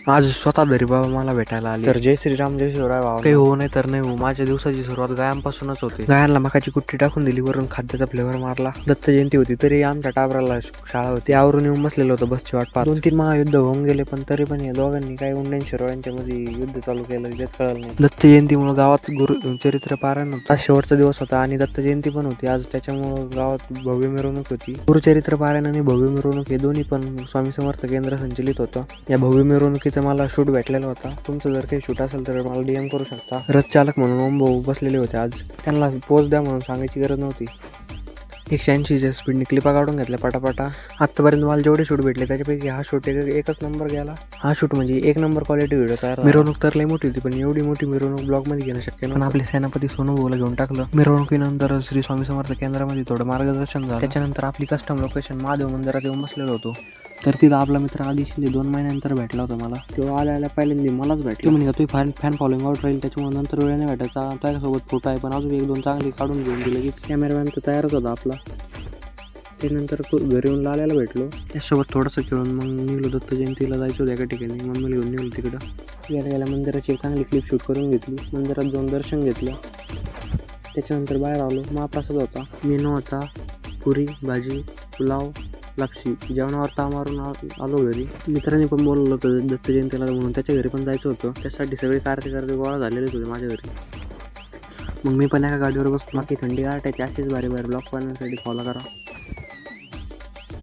आज स्वतः घरी बाबा मला भेटायला आले. तर जय श्रीराम जय शिवराय बाबा. काही हो नाही तर नाही हो, माझ्या दिवसाची सुरुवात गायांपासूनच होते. गायांना मकाची कुट्टी टाकून दिली, वरून खाद्याचा फ्लेवर मारला. दत्त जयंती होती तरी आमच्या टाबराला शाळा होती. आवरून येऊन बसलेलं होतं बसची वाट पाहत. 2-3 महायुद्ध होऊन गेले, पण तरी पण या दोघांनी काही उंड्यान शिरवायांच्या मध्ये युद्ध चालू केलं तेच कळलं नाही. दत्त जयंतीमुळे गावात गुरुचरित्र पारायण होतं. आज शेवटचा दिवस होता आणि दत्त जयंती पण होती आज, त्याच्यामुळे गावात भव्य मिरवणूक होती. गुरुचरित्र पारायण आणि भव्य मिरवणूक हे दोन्ही पण स्वामी समर्थ केंद्र संचलित होतं. या भव्य मिरवणुकीचा मला शूट भेटलेला होता. तुमचं जर काही शूट असेल तर मला DM करू शकता. रथ चालक म्हणून ओम भाऊ बसलेले होते आज. त्यांना पोच द्या म्हणून सांगायची गरज नव्हती. 180च्या स्पीडने क्लिपा काढून घेतल्या पटापटा. आतापर्यंत मला जेवढे शूट भेटले त्याच्यापैकी हा शूट एकच नंबर गेला. हा शूट म्हणजे 1 नंबर क्वालिटी व्हिडिओ तयार. मिरवणूक तर लई मोठी होती, पण एवढी मोठी मिरवणूक ब्लॉगमध्ये घेणं शक्य नव्हतं. पण आपले सेनापती सोनू भाऊला घेऊन टाकलं. मिरवणुकीनंतर श्री स्वामी समर्थ केंद्रामध्ये थोडं मार्गदर्शन झालं. त्याच्यानंतर आपली कस्टम लोकेशन महादेव मंदिरात येऊन बसलेलो होतो. तर तिथं आपला मित्र आधी शिंदे 2 महिन्यानंतर भेटला होता मला. तेव्हा आल्या पहिल्यांदा मलाच भेटला. म्हणजे तू फॅन फॉलोइंग आउट राहील, त्याच्यामुळे नंतर वेळेने भेटायचा. त्याच्यासोबत फोटो आहे, पण अजून 1-2 चांगली काढून घेऊन दिले की कॅमेरामॅन तर तयारच होता आपला. त्यानंतर घरी येऊन लाल्याला भेटलो. त्यासोबत थोडंसं खेळून मग निघलो. दत्त जयंतीला जायचं होतं एका ठिकाणी, मम्मीला घेऊन निघलो तिकडं. गेल्या मंदिराची एक चांगली क्लिप शूट करून घेतली. मंदिरात जाऊन दर्शन घेतलं. त्याच्यानंतर बाहेर आलो. महाप्रसाद होता, मेनू होता, पुरी भाजी पुलाव लापशी. जेवणावर ताव मारून आलो घरी. मित्रांनी पण बोलवलं होतं दत्त जयंतीला म्हणून, त्याच्या घरी पण जायचं होतं. त्यासाठी सगळे कार्यकर्ते गोळा झालेलेच होते माझ्या घरी. मग मी पण एका गाडीवर बसलो. बाकी थंडी गाठ आहे, अशीच भारी ब्लॉग पाहण्यासाठी फॉलो करा.